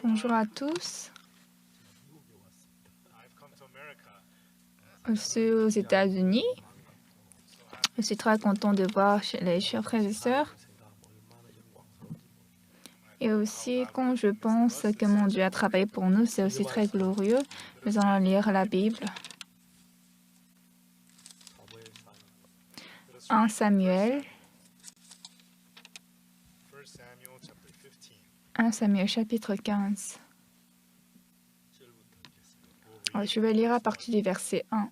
Bonjour à tous. Je suis aux États-Unis. Je suis très content de voir les chers frères et sœurs. Et aussi, quand je pense que mon Dieu a travaillé pour nous, c'est aussi très glorieux. Nous allons lire la Bible. 1 Samuel. 1 Samuel chapitre 15. Je vais lire à partir du verset 1.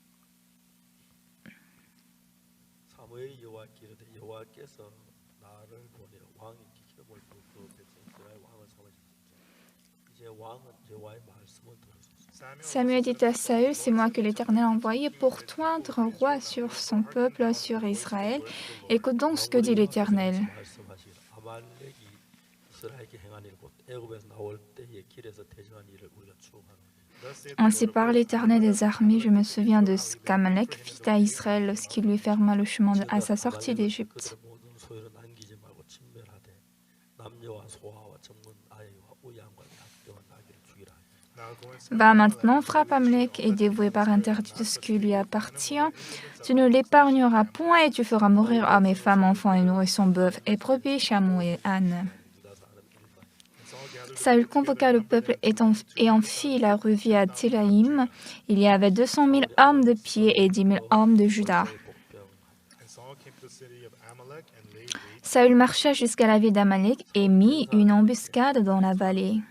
Samuel dit à Saül, c'est moi que l'Éternel a envoyé pour toindre roi sur son peuple, sur Israël. Écoute donc ce que dit l'Éternel. Ainsi parle l'Éternel des armées, je me souviens de ce qu'Amalek fit à Israël lorsqu'il lui ferma le chemin à sa sortie d'Égypte. Va maintenant, frappe Amalek et dévoué par interdit de ce qui lui appartient. Tu ne l'épargneras point et tu feras mourir hommes et femmes, enfants et nourrissons, bœufs et brebis, chameaux et ânes. Saül convoqua le peuple et en fit la revue à Télaïm. Il y avait 200 000 hommes de pied et 10 000 hommes de Juda. Saül marcha jusqu'à la ville d'Amalek et mit une embuscade dans la vallée.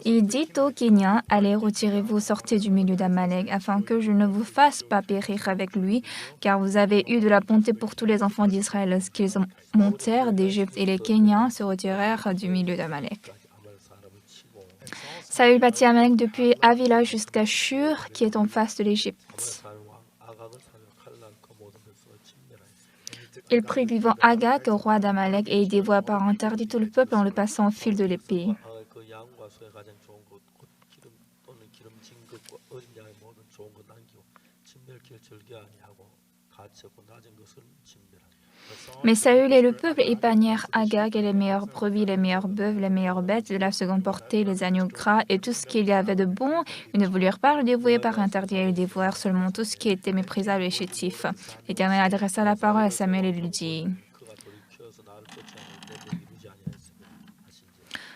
Il dit aux Kéniens, allez, retirez-vous, sortez du milieu d'Amalek, afin que je ne vous fasse pas périr avec lui, car vous avez eu de la bonté pour tous les enfants d'Israël lorsqu'ils montèrent d'Égypte, et les Kéniens se retirèrent du milieu d'Amalek. Saül battit Amalek depuis Avila jusqu'à Shur, qui est en face de l'Égypte. Il prit vivant Agag, roi d'Amalek, et il dévoua par interdit tout le peuple en le passant au fil de l'épée. Mais Saül et le peuple épargnèrent Agag et les meilleures brebis, les meilleurs bœufs, les meilleures bêtes de la seconde portée, les agneaux gras et tout ce qu'il y avait de bon. Ils ne voulurent pas le dévouer par interdit, ils dévouèrent seulement tout ce qui était méprisable et chétif. L'Éternel adressa la parole à Samuel et lui dit: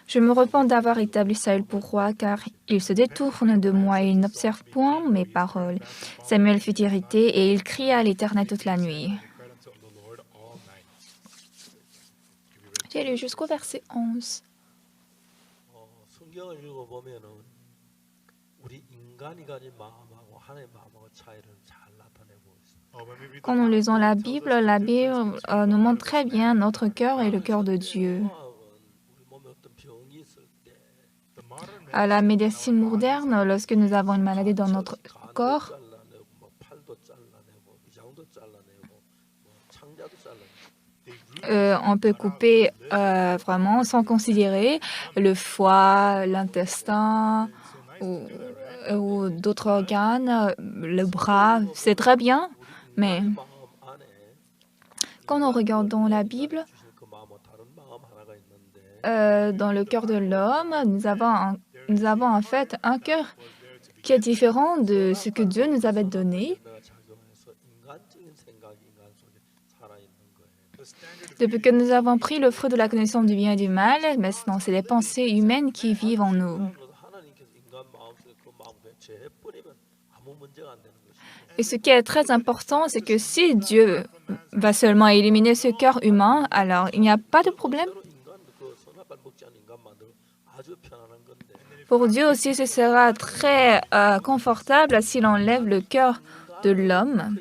Je me repens d'avoir établi Saül pour roi, car il se détourne de moi et il n'observe point mes paroles. Samuel fut irrité et il cria à l'Éternel toute la nuit. J'ai lu jusqu'au verset 11. Quand nous lisons la Bible nous montre très bien notre cœur et le cœur de Dieu. À la médecine moderne, lorsque nous avons une maladie dans notre corps, on peut couper vraiment sans considérer le foie, l'intestin ou d'autres organes, le bras. C'est très bien, mais quand nous regardons la Bible, dans le cœur de l'homme, nous avons en fait un cœur qui est différent de ce que Dieu nous avait donné. Depuis que nous avons pris le fruit de la connaissance du bien et du mal, maintenant c'est les pensées humaines qui vivent en nous. Et ce qui est très important, c'est que si Dieu va seulement éliminer ce cœur humain, alors il n'y a pas de problème. Pour Dieu aussi, ce sera très confortable s'il enlève le cœur de l'homme.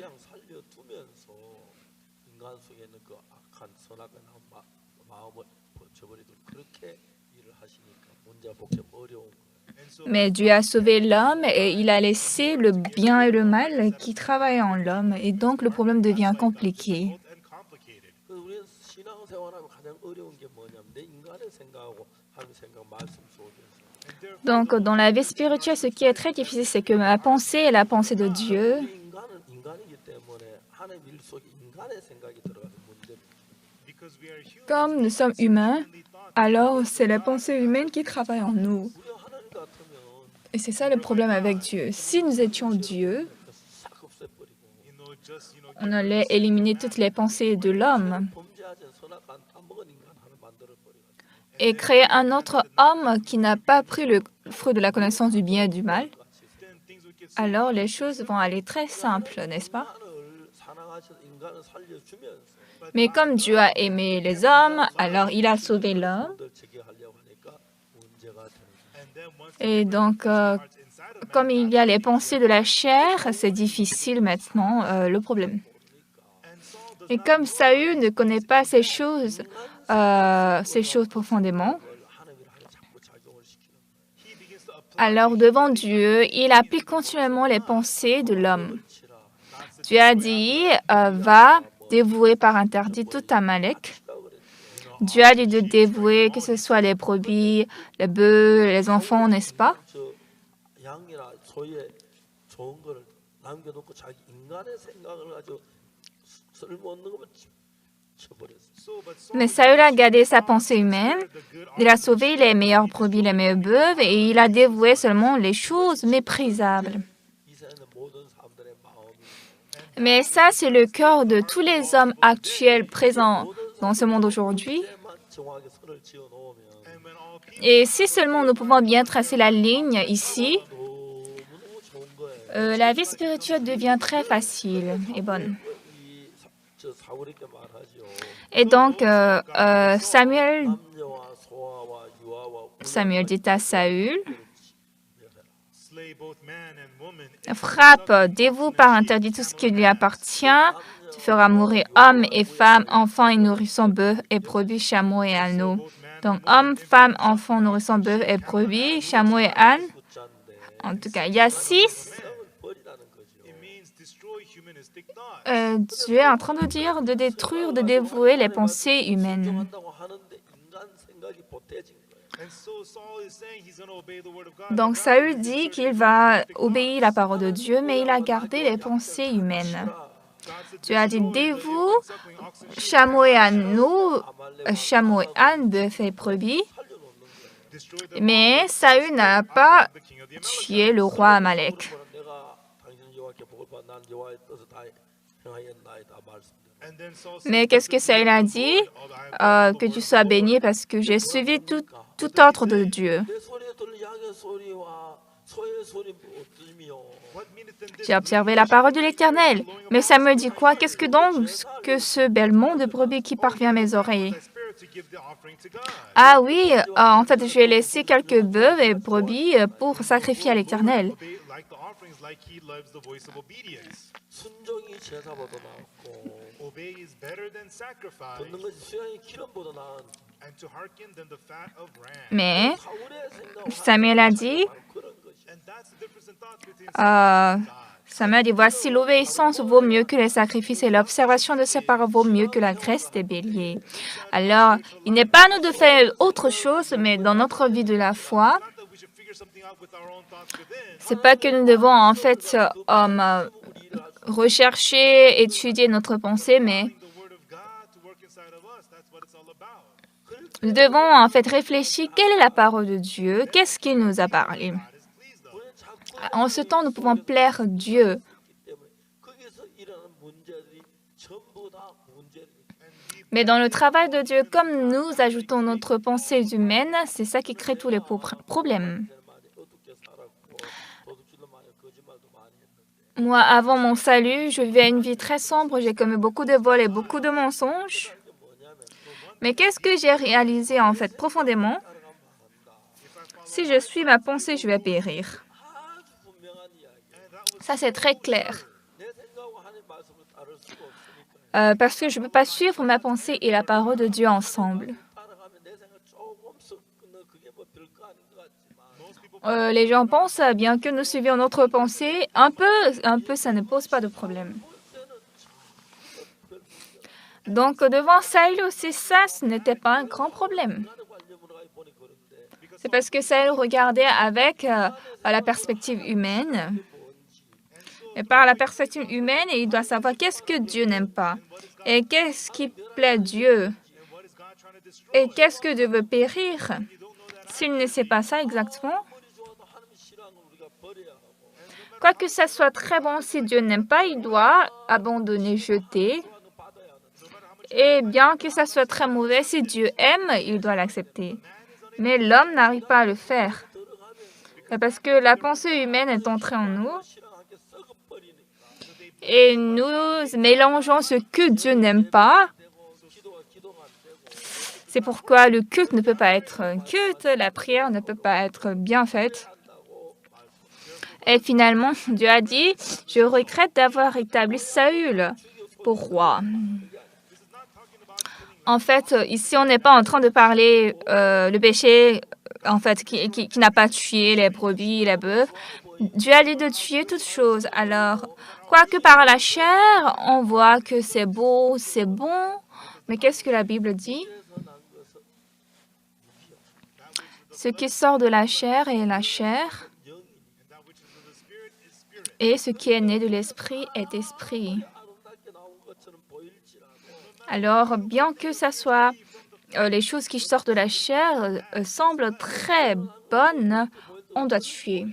Mais Dieu a sauvé l'homme et il a laissé le bien et le mal qui travaillent en l'homme. Et donc, le problème devient compliqué. Donc, dans la vie spirituelle, ce qui est très difficile, c'est que ma pensée est la pensée de Dieu. Comme nous sommes humains, alors c'est la pensée humaine qui travaille en nous. Et c'est ça le problème avec Dieu. Si nous étions Dieu, on allait éliminer toutes les pensées de l'homme et créer un autre homme qui n'a pas pris le fruit de la connaissance du bien et du mal. Alors les choses vont aller très simples, n'est-ce pas? Mais comme Dieu a aimé les hommes, alors il a sauvé l'homme. Et donc, comme il y a les pensées de la chair, c'est difficile maintenant le problème. Et comme Saül ne connaît pas ces choses profondément, alors devant Dieu, il applique continuellement les pensées de l'homme. Dieu a dit, va dévouer par interdit tout Amalek. Dieu a dit de dévouer que ce soit les brebis, les bœufs, les enfants, n'est-ce pas? Mais Saül a gardé sa pensée humaine. Il a sauvé les meilleurs brebis, les meilleurs bœufs, et il a dévoué seulement les choses méprisables. Mais ça, c'est le cœur de tous les hommes actuels présents dans ce monde aujourd'hui. Et si seulement nous pouvons bien tracer la ligne ici, la vie spirituelle devient très facile et bonne. Et donc, Samuel dit à Saül, frappe, dévoue par interdit tout ce qui lui appartient. Tu feras mourir hommes et femmes, enfants et nourrissons, bœufs et brebis, chameaux et agneaux. Donc, hommes, femmes, enfants, nourrissons, bœufs et brebis, chameaux et ânes. En tout cas, il y a 6. Dieu est en train de dire de détruire, de dévouer les pensées humaines. Donc Saül dit qu'il va obéir la parole de Dieu, mais il a gardé les pensées humaines. Dieu a dit dévoue, chameau et agneau, chameau et âne, bœuf et brebis. Mais Saül n'a pas tué le roi Amalek. Mais qu'est-ce que Saül a dit? Que tu sois béni parce que j'ai suivi tout ordre de Dieu. J'ai observé la parole de l'Éternel. Mais ça me dit quoi? Qu'est-ce que donc que ce bêlement de brebis qui parvient à mes oreilles? Ah oui, en fait, j'ai laissé quelques bœufs et brebis pour sacrifier à l'Éternel. Mais Samuel a dit, voici l'obéissance vaut mieux que les sacrifices et l'observation de ses paroles vaut mieux que la graisse des béliers. Alors, il n'est pas à nous de faire autre chose, mais dans notre vie de la foi, c'est pas que nous devons en fait rechercher, étudier notre pensée, mais nous devons en fait réfléchir quelle est la parole de Dieu, qu'est-ce qu'il nous a parlé. En ce temps, nous pouvons plaire Dieu. Mais dans le travail de Dieu, comme nous ajoutons notre pensée humaine, c'est ça qui crée tous les problèmes. Moi, avant mon salut, je vivais une vie très sombre, j'ai commis beaucoup de vols et beaucoup de mensonges. Mais qu'est-ce que j'ai réalisé en fait profondément? Si je suis ma pensée, je vais périr. Ça, c'est très clair. Parce que je ne peux pas suivre ma pensée et la parole de Dieu ensemble. Les gens pensent bien que nous suivions notre pensée. Un peu, ça ne pose pas de problème. Donc, devant Saül aussi, ça, ce n'était pas un grand problème. C'est parce que Saül regardait avec la perspective humaine. Et par la perception humaine, il doit savoir qu'est-ce que Dieu n'aime pas et qu'est-ce qui plaît Dieu et qu'est-ce que Dieu veut périr. S'il ne sait pas ça exactement, quoi que ça soit très bon, si Dieu n'aime pas, il doit abandonner, jeter. Et bien que ça soit très mauvais, si Dieu aime, il doit l'accepter. Mais l'homme n'arrive pas à le faire. Parce que la pensée humaine est entrée en nous. Et nous mélangeons ce que Dieu n'aime pas. C'est pourquoi le culte ne peut pas être un culte, la prière ne peut pas être bien faite. Et finalement, Dieu a dit, « Je regrette d'avoir établi Saül pour roi. » En fait, ici, on n'est pas en train de parler le péché en fait, qui n'a pas tué les brebis, les bœufs. Dieu a dit de tuer toutes choses. Alors, quoique par la chair, on voit que c'est beau, c'est bon, mais qu'est-ce que la Bible dit? Ce qui sort de la chair est la chair, et ce qui est né de l'esprit est esprit. Alors, bien que ça soit les choses qui sortent de la chair semblent très bonnes, on doit tuer.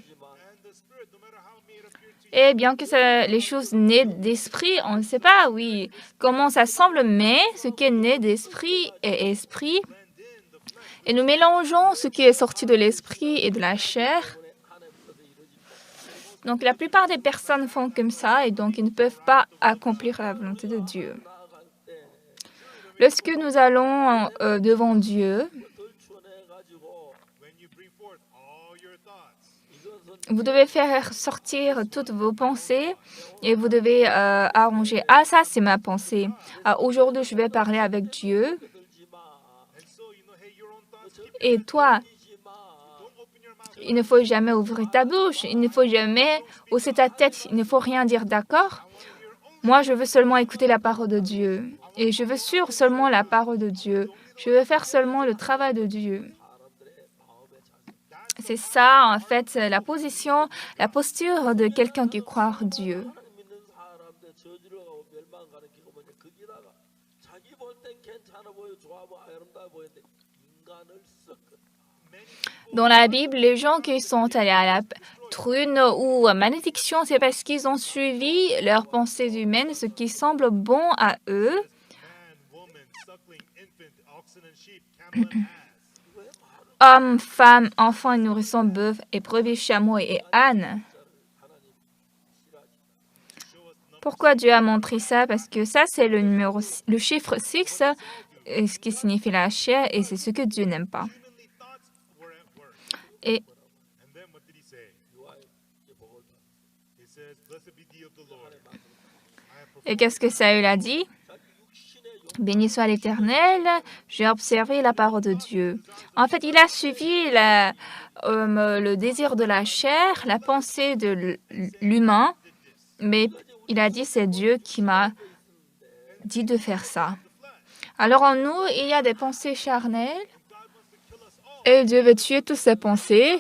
Et bien que les choses nées d'esprit, on ne sait pas, oui, comment ça semble, mais ce qui est né d'esprit est esprit. Et nous mélangeons ce qui est sorti de l'esprit et de la chair. Donc la plupart des personnes font comme ça et donc ils ne peuvent pas accomplir la volonté de Dieu. Lorsque nous allons devant Dieu, vous devez faire sortir toutes vos pensées et vous devez arranger. Ah, ça, c'est ma pensée. Aujourd'hui, je vais parler avec Dieu. Et toi, il ne faut jamais ouvrir ta bouche. Il ne faut jamais hausser ta tête. Il ne faut rien dire, d'accord? Moi, je veux seulement écouter la parole de Dieu. Et je veux suivre seulement la parole de Dieu. Je veux faire seulement le travail de Dieu. C'est ça, en fait, la posture de quelqu'un qui croit en Dieu. Dans la Bible, les gens qui sont allés à la trune ou à malédiction, c'est parce qu'ils ont suivi leurs pensées humaines, ce qui semble bon à eux. Hommes, femmes, enfants et nourrissons, bœufs et brebis, chameaux et ânes. Pourquoi Dieu a montré ça? Parce que ça, c'est le chiffre 6, ce qui signifie la chair, et c'est ce que Dieu n'aime pas. Et qu'est-ce que Saül a dit? Béni soit l'Éternel, j'ai observé la parole de Dieu. En fait, il a suivi le désir de la chair, la pensée de l'humain, mais il a dit, c'est Dieu qui m'a dit de faire ça. Alors en nous, il y a des pensées charnelles et Dieu veut tuer toutes ces pensées.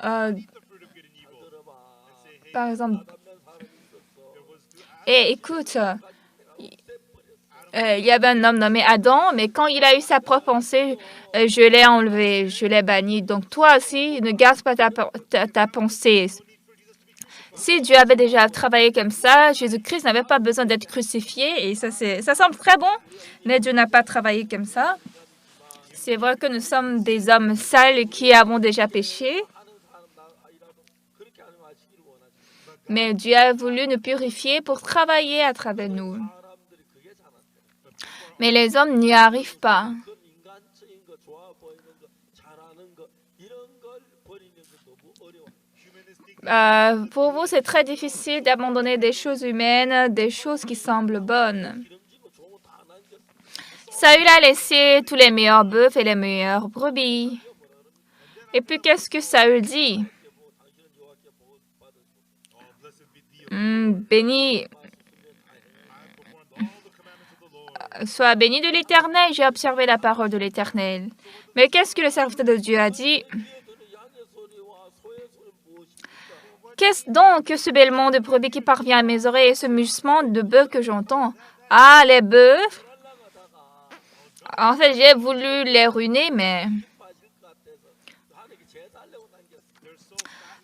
Par exemple, écoute, il y avait un homme nommé Adam, mais quand il a eu sa propre pensée, je l'ai enlevé, je l'ai banni. Donc toi aussi, ne garde pas ta pensée. Si Dieu avait déjà travaillé comme ça, Jésus-Christ n'avait pas besoin d'être crucifié. Et ça semble très bon, mais Dieu n'a pas travaillé comme ça. C'est vrai que nous sommes des hommes sales qui avons déjà péché. Mais Dieu a voulu nous purifier pour travailler à travers nous. Mais les hommes n'y arrivent pas. Pour vous, c'est très difficile d'abandonner des choses humaines, des choses qui semblent bonnes. Saül a laissé tous les meilleurs bœufs et les meilleures brebis. Et puis, qu'est-ce que Saül dit? Béni. Sois béni de l'Éternel, j'ai observé la parole de l'Éternel. Mais qu'est-ce que le serviteur de Dieu a dit? Qu'est-ce donc que ce bêlement de brebis qui parvient à mes oreilles et ce mugissement de bœuf que j'entends? Ah, les bœufs! En fait, j'ai voulu les ruiner, mais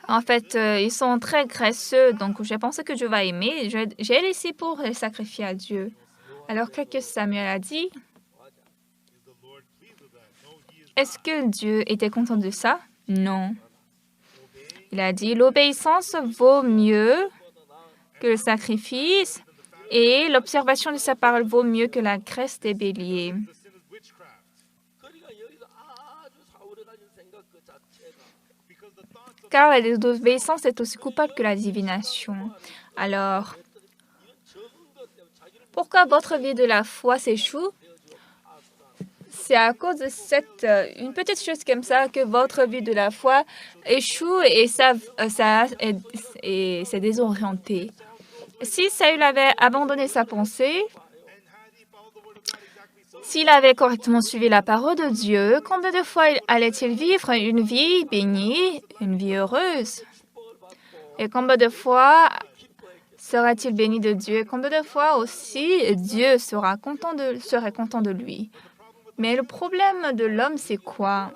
en fait, ils sont très graisseux, donc j'ai pensé que Dieu va aimer. J'ai laissé pour les sacrifier à Dieu. Alors, qu'est-ce que Samuel a dit? Est-ce que Dieu était content de ça? Non. Il a dit, l'obéissance vaut mieux que le sacrifice et l'observation de sa parole vaut mieux que la graisse des béliers. Car la désobéissance est aussi coupable que la divination. Alors, pourquoi votre vie de la foi s'échoue? C'est à cause de une petite chose comme ça que votre vie de la foi échoue et c'est désorienté. Si Saül avait abandonné sa pensée, s'il avait correctement suivi la parole de Dieu, combien de fois allait-il vivre une vie bénie, une vie heureuse? Et combien de fois sera-t-il béni de Dieu? Combien de fois aussi Dieu serait content de lui? Mais le problème de l'homme, c'est quoi?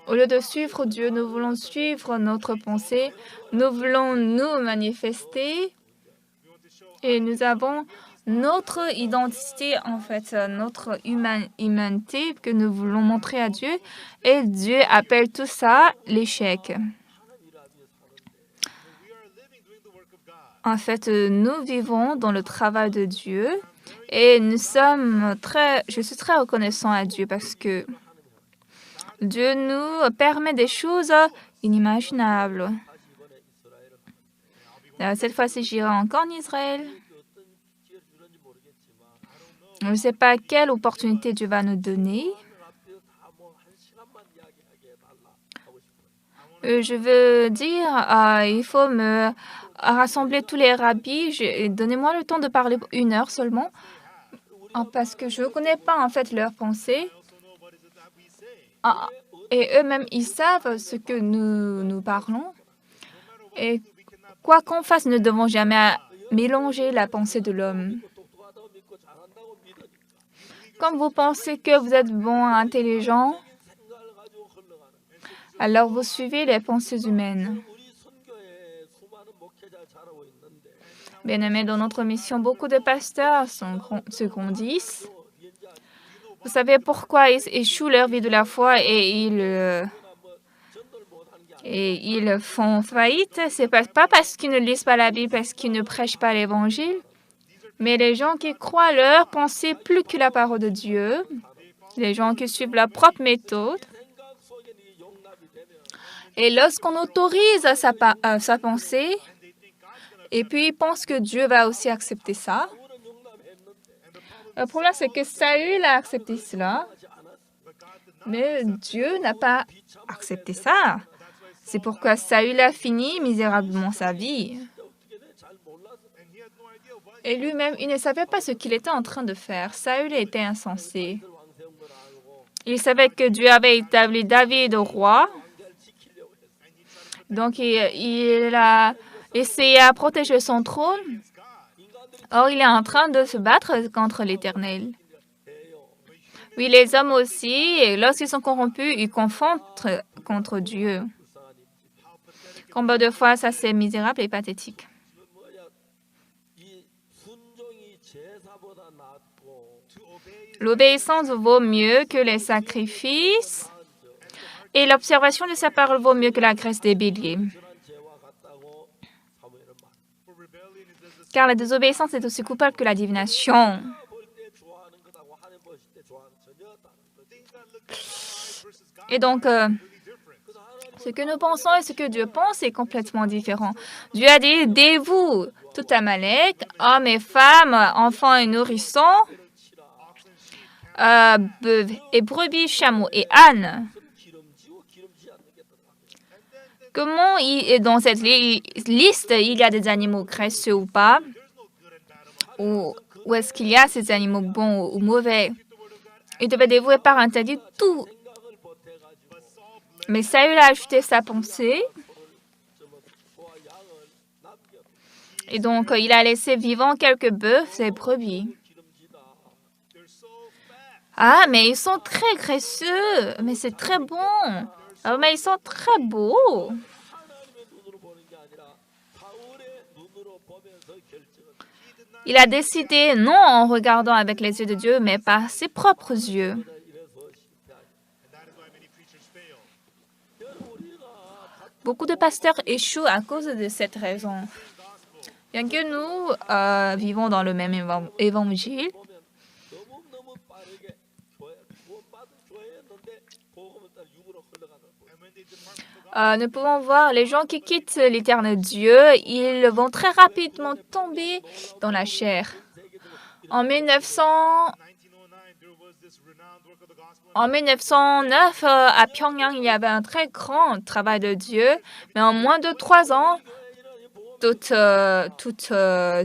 Au lieu de suivre Dieu, nous voulons suivre notre pensée, nous voulons nous manifester et nous avons notre identité, en fait, notre humanité que nous voulons montrer à Dieu et Dieu appelle tout ça l'échec. En fait, nous vivons dans le travail de Dieu et je suis très reconnaissant à Dieu parce que Dieu nous permet des choses inimaginables. Cette fois-ci, j'irai encore en Israël. Je ne sais pas quelle opportunité Dieu va nous donner. Je veux dire, il faut me rassembler tous les rabbis. Donnez-moi le temps de parler 1 heure seulement, parce que je ne connais pas en fait leurs pensées. Et eux-mêmes, ils savent ce que nous parlons. Et quoi qu'on fasse, nous ne devons jamais mélanger la pensée de l'homme. Comme vous pensez que vous êtes bon, intelligent, alors vous suivez les pensées humaines. Bien aimés, dans notre mission, beaucoup de pasteurs se grandissent. Vous savez pourquoi ils échouent leur vie de la foi et ils font faillite? C'est pas parce qu'ils ne lisent pas la Bible, parce qu'ils ne prêchent pas l'Évangile, mais les gens qui croient leur pensée plus que la parole de Dieu, les gens qui suivent leur propre méthode. Et lorsqu'on autorise sa pensée, et puis ils pensent que Dieu va aussi accepter ça. Le problème, c'est que Saül a accepté cela, mais Dieu n'a pas accepté ça. C'est pourquoi Saül a fini misérablement sa vie. Et lui-même, il ne savait pas ce qu'il était en train de faire. Saül était insensé. Il savait que Dieu avait établi David roi. Donc, il a essayé à protéger son trône. Or, il est en train de se battre contre l'Éternel. Oui, les hommes aussi, lorsqu'ils sont corrompus, ils confondent contre Dieu. Combien de fois ça, c'est misérable et pathétique. L'obéissance vaut mieux que les sacrifices et l'observation de sa parole vaut mieux que la graisse des béliers. Car la désobéissance est aussi coupable que la divination. Et donc, ce que nous pensons et ce que Dieu pense est complètement différent. Dieu a dit, dévoue tout Amalek, hommes et femmes, enfants et nourrissons, bœufs et brebis, chameaux et ânes. Comment dans cette liste, il y a des animaux graisseux ou pas? Ou est-ce qu'il y a ces animaux bons ou mauvais? Il devait dévouer par interdit tout Mais Saül a ajouté sa pensée. Et donc, il a laissé vivants quelques bœufs et brebis. Ah, mais ils sont très graisseux. Mais c'est très bon. Ah, mais ils sont très beaux. Il a décidé non en regardant avec les yeux de Dieu, mais par ses propres yeux. Beaucoup de pasteurs échouent à cause de cette raison. Bien que nous vivons dans le même évangile, nous pouvons voir les gens qui quittent l'éternel Dieu, ils vont très rapidement tomber dans la chair. En 1909, à Pyongyang, il y avait un très grand travail de Dieu, mais en moins de 3 ans, toute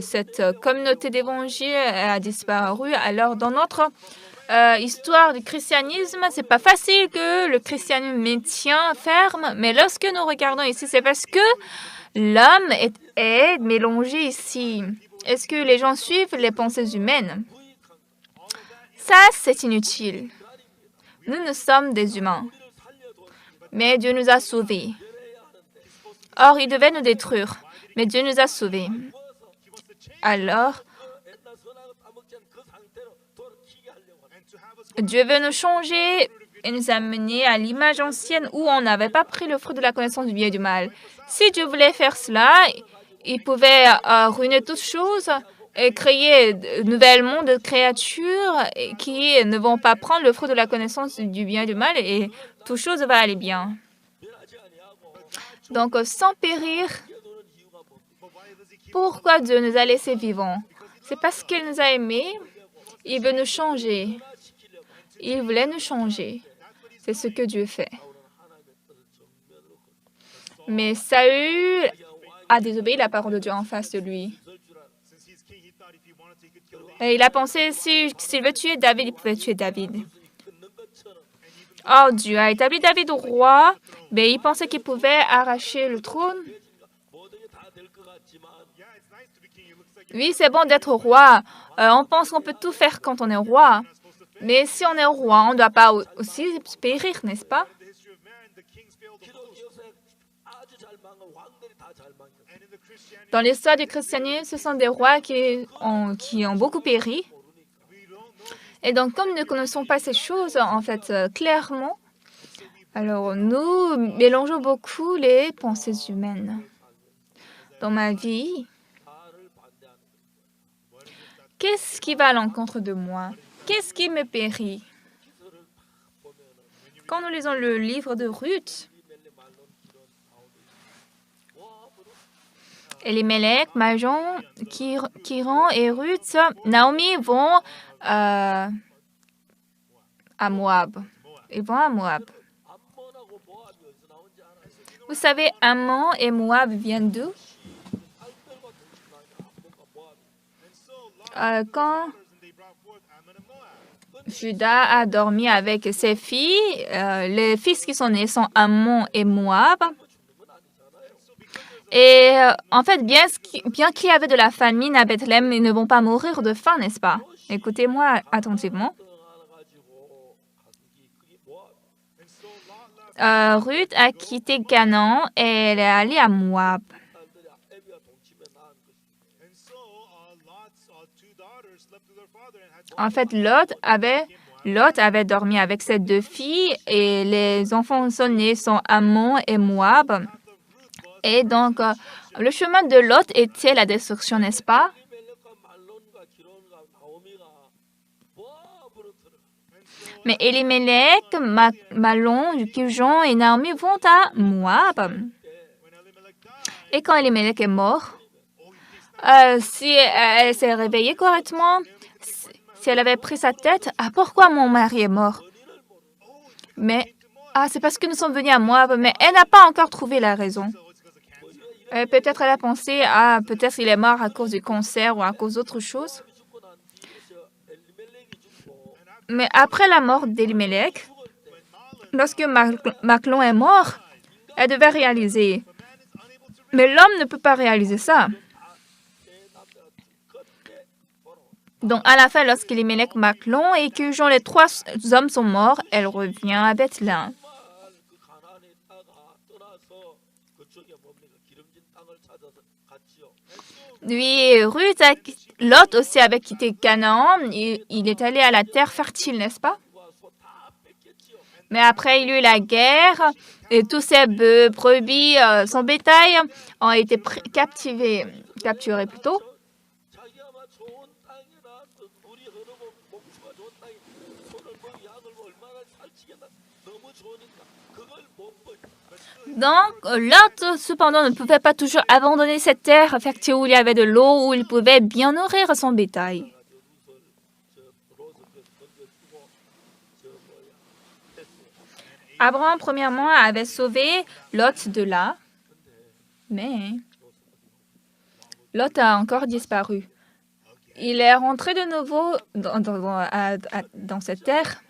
cette communauté d'évangile a disparu. Alors, dans notre histoire du christianisme, c'est pas facile que le christianisme maintient ferme, mais lorsque nous regardons ici, c'est parce que l'homme est mélangé ici. Est-ce que les gens suivent les pensées humaines? Ça, c'est inutile. Nous sommes des humains. Mais Dieu nous a sauvés. Or, il devait nous détruire. Mais Dieu nous a sauvés. Alors, Dieu veut nous changer et nous amener à l'image ancienne où on n'avait pas pris le fruit de la connaissance du bien et du mal. Si Dieu voulait faire cela, il pouvait ruiner toutes choses et créer de nouveaux mondes de créatures qui ne vont pas prendre le fruit de la connaissance du bien et du mal et toute chose va aller bien. Donc, sans périr, pourquoi Dieu nous a laissés vivants? C'est parce qu'il nous a aimés. Il veut nous changer. Il voulait nous changer. C'est ce que Dieu fait. Mais Saül a désobéi la parole de Dieu en face de lui. Et il a pensé, s'il veut tuer David, il pouvait tuer David. Oh, Dieu a établi David roi, mais il pensait qu'il pouvait arracher le trône. Oui, c'est bon d'être roi. On pense qu'on peut tout faire quand on est roi. Mais si on est roi, on ne doit pas aussi périr, n'est-ce pas? Dans l'histoire du christianisme, ce sont des rois qui ont beaucoup péri. Et donc, comme nous ne connaissons pas ces choses, en fait, clairement, alors nous mélangeons beaucoup les pensées humaines. Dans ma vie, qu'est-ce qui va à l'encontre de moi? Qu'est-ce qui me périt? Quand nous lisons le livre de Ruth, Elimelech, Majon, Kiran et Ruth, Naomi vont à Moab. Ils vont à Moab. Vous savez, Ammon et Moab viennent d'où? Quand Judas a dormi avec ses filles, les fils qui sont nés sont Ammon et Moab. Et en fait, bien qu'il y avait de la famine à Bethléem, ils ne vont pas mourir de faim, n'est-ce pas? Écoutez-moi attentivement. Ruth a quitté Canaan et elle est allée à Moab. En fait, Lot avait dormi avec ses 2 filles et les enfants nés sont Ammon et Moab. Et donc, le chemin de Lot était la destruction, n'est-ce pas? Mais Elimelech, Mahlon, Kiljon et Naomi vont à Moab. Et quand Elimelech est mort, si elle s'est réveillée correctement, si elle avait pris sa tête, pourquoi mon mari est mort? Mais c'est parce que nous sommes venus à Moab, mais elle n'a pas encore trouvé la raison. Peut-être elle a pensé, peut-être il est mort à cause du cancer ou à cause d'autre chose. Mais après la mort d'Elimelech, lorsque Maclon est mort, elle devait réaliser. Mais l'homme ne peut pas réaliser ça. Donc, à la fin, lorsqu'Elimelech, Maclon et que Jean, les 3 hommes sont morts, elle revient à Bethléem. Oui, Lot aussi avait quitté Canaan. Il est allé à la terre fertile, n'est-ce pas? Mais après, il y a eu la guerre et tous ces bœufs, brebis, son bétail ont été capturés plutôt. Donc, Lot, cependant, ne pouvait pas toujours abandonner cette terre fertile où il y avait de l'eau, où il pouvait bien nourrir son bétail. Abraham, premièrement, avait sauvé Lot de là, mais Lot a encore disparu. Il est rentré de nouveau dans cette terre.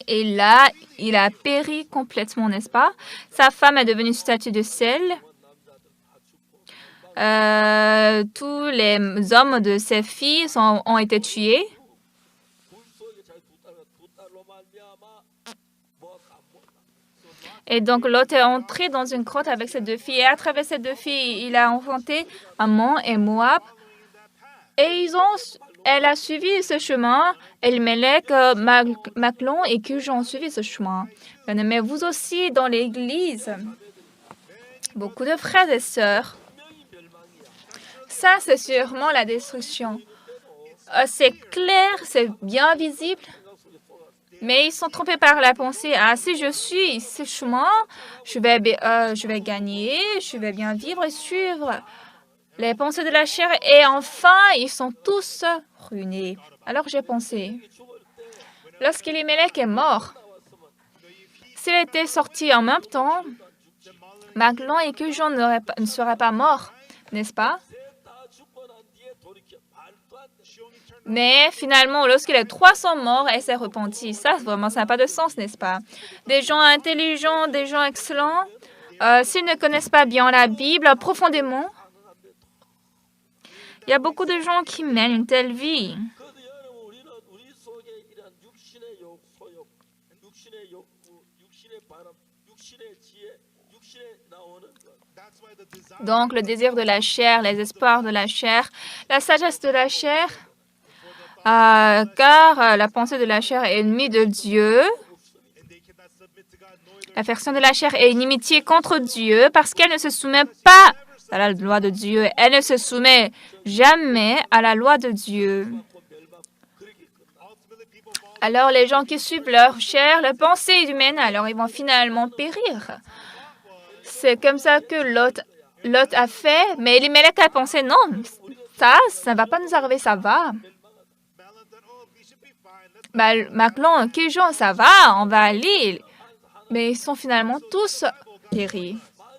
Et là, il a péri complètement, n'est-ce pas? Sa femme est devenue statue de sel. Tous les hommes de ses filles ont été tués. Et donc, Lot est entré dans une grotte avec ses 2 filles. Et à travers ces 2 filles, il a enfanté Ammon et Moab. Et elle a suivi ce chemin. Elimelech, Maclon et Cush ont suivi ce chemin. Mais vous aussi, dans l'Église, beaucoup de frères et sœurs, ça, c'est sûrement la destruction. C'est clair, c'est bien visible. Mais ils sont trompés par la pensée. Ah, si je suis ce chemin, je vais gagner, je vais bien vivre et suivre les pensées de la chair. Et enfin, ils sont tous ruinés. Alors j'ai pensé, lorsqu'Elimelech est mort, s'il était sorti en même temps, Maclon et Cujon ne seraient pas morts, n'est-ce pas? Mais finalement, lorsque les 3 sont morts, elle s'est repentie. Ça, vraiment, ça n'a pas de sens, n'est-ce pas? Des gens intelligents, des gens excellents, s'ils ne connaissent pas bien la Bible profondément, il y a beaucoup de gens qui mènent une telle vie. Donc, le désir de la chair, les espoirs de la chair, la sagesse de la chair, car la pensée de la chair est ennemie de Dieu. La personne de la chair est inimitié contre Dieu parce qu'elle ne se soumet pas à la loi de Dieu. Elle ne se soumet jamais à la loi de Dieu. Alors, les gens qui suivent leur chair, leur pensée humaine, alors ils vont finalement périr. C'est comme ça que Lot a fait, mais Elimelech a pensé, non, ça ne va pas nous arriver, ça va. Maclon, Cujon, ça va, on va aller. Mais ils sont finalement tous péris.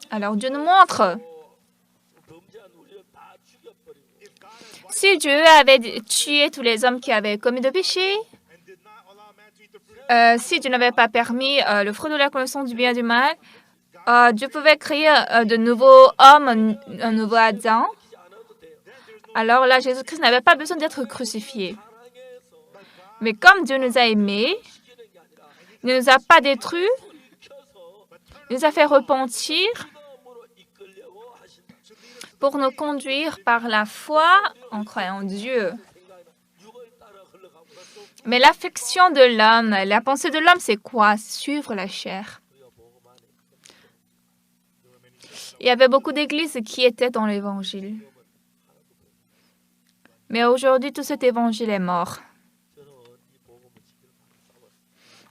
Alors Dieu nous montre. Si Dieu avait tué tous les hommes qui avaient commis de péché, si Dieu n'avait pas permis le fruit de la connaissance du bien et du mal, Dieu pouvait créer de nouveaux hommes, un nouveau Adam. Alors là, Jésus-Christ n'avait pas besoin d'être crucifié. Mais comme Dieu nous a aimés, il ne nous a pas détruits, il nous a fait repentir pour nous conduire par la foi en croyant en Dieu. Mais l'affection de l'homme, la pensée de l'homme, c'est quoi? Suivre la chair. Il y avait beaucoup d'églises qui étaient dans l'Évangile. Mais aujourd'hui, tout cet Évangile est mort.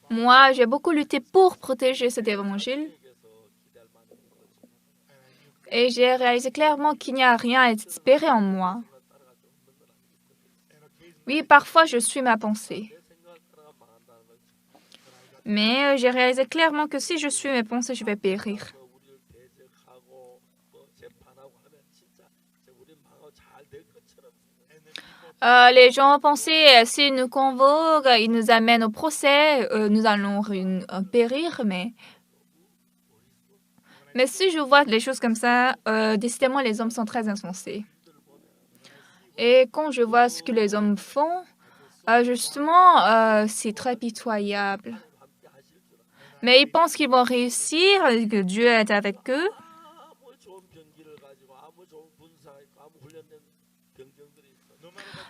Moi, j'ai beaucoup lutté pour protéger cet Évangile. Et j'ai réalisé clairement qu'il n'y a rien à espérer en moi. Oui, parfois, je suis ma pensée. Mais j'ai réalisé clairement que si je suis mes pensées, je vais périr. Les gens pensaient, s'ils nous convoquent, ils nous amènent au procès, nous allons périr, mais si je vois les choses comme ça, décidément, les hommes sont très insensés. Et quand je vois ce que les hommes font, justement, c'est très pitoyable. Mais ils pensent qu'ils vont réussir, que Dieu est avec eux.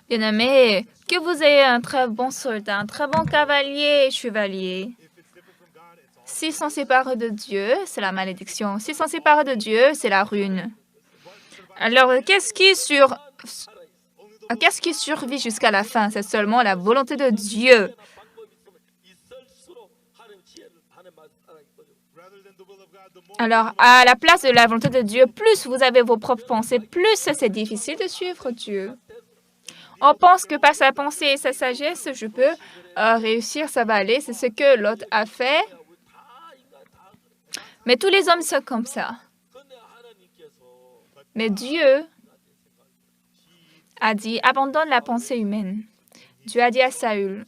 Bien-aimé, que vous ayez un très bon soldat, un très bon cavalier et chevalier. S'ils sont séparés de Dieu, c'est la malédiction. S'ils sont séparés de Dieu, c'est la ruine. Alors, qu'est-ce qui survit jusqu'à la fin? C'est seulement la volonté de Dieu. Alors, à la place de la volonté de Dieu, plus vous avez vos propres pensées, plus c'est difficile de suivre Dieu. On pense que par sa pensée et sa sagesse, je peux réussir, ça va aller. C'est ce que Lot a fait. Mais tous les hommes sont comme ça. Mais Dieu a dit, abandonne la pensée humaine. Dieu a dit à Saül,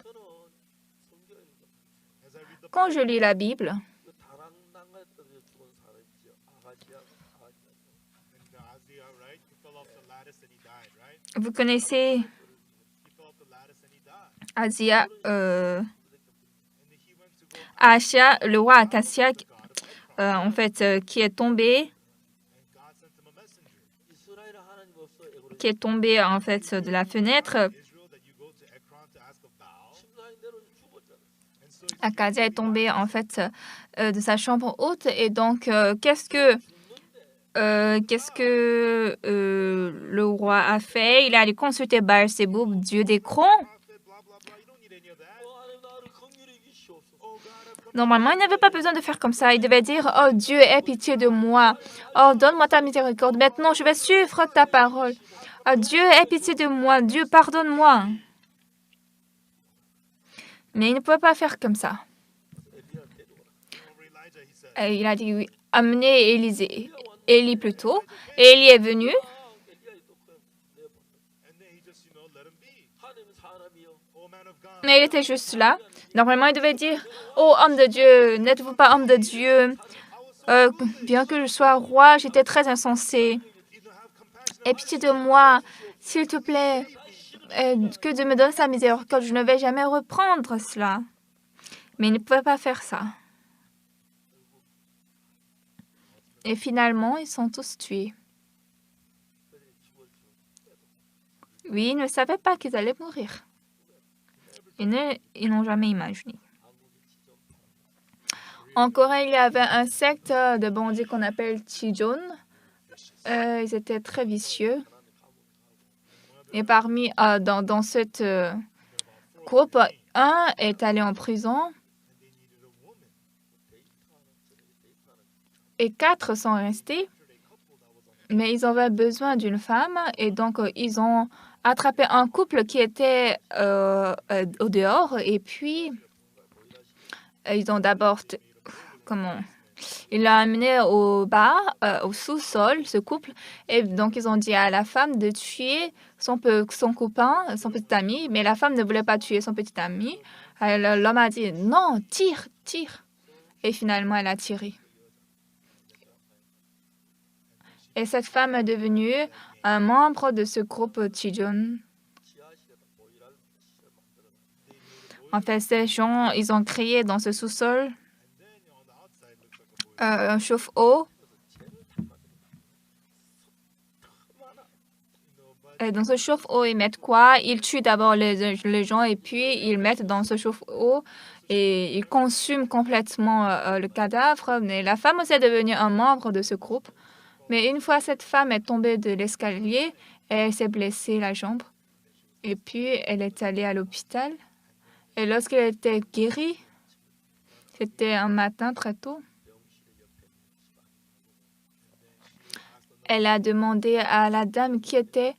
quand je lis la Bible, vous connaissez Ahazia, le roi Acacia, qui est tombé de la fenêtre. Acacia est tombé de sa chambre haute et donc qu'est-ce que le roi a fait? Il est allé consulter Baal-Zéboub, dieu des crons. Normalement, il n'avait pas besoin de faire comme ça. Il devait dire, oh Dieu, aie pitié de moi. Oh, donne-moi ta miséricorde. Maintenant, je vais suivre ta parole. Oh Dieu, aie pitié de moi. Dieu, pardonne-moi. Mais il ne pouvait pas faire comme ça. Et il a dit, oui, amenez Élie plutôt. Et Élie est venu. Mais il était juste là. Normalement, il devait dire, oh homme de Dieu, n'êtes-vous pas homme de Dieu? Bien que je sois roi, j'étais très insensé. Aie pitié de moi, s'il te plaît. Que Dieu me donne sa miséricorde, je ne vais jamais reprendre cela. Mais il ne pouvait pas faire ça. Et finalement, ils sont tous tués. Oui, ils ne savaient pas qu'ils allaient mourir. Ils n'ont jamais imaginé. En Corée, il y avait un secte de bandits qu'on appelle Chijon. Ils étaient très vicieux. Et dans cette groupe, un est allé en prison et 4 sont restés. Mais ils avaient besoin d'une femme et donc ils ont attrapé un couple qui était au dehors et puis ils ont d'abord il l'a amené au bar, au sous-sol, ce couple. Et donc, ils ont dit à la femme de tuer son copain, son petit ami. Mais la femme ne voulait pas tuer son petit ami. L'homme a dit, non, tire, tire. Et finalement, elle a tiré. Et cette femme est devenue un membre de ce groupe Chijon. En fait, ces gens, ils ont créé dans ce sous-sol un chauffe-eau. Et dans ce chauffe-eau, ils mettent quoi? Ils tuent d'abord les gens et puis ils mettent dans ce chauffe-eau et ils consument complètement le cadavre. Mais la femme aussi est devenue un membre de ce groupe. Mais une fois, cette femme est tombée de l'escalier et elle s'est blessée la jambe. Et puis, elle est allée à l'hôpital. Et lorsqu'elle était guérie, c'était un matin très tôt. Elle a demandé à la dame qui était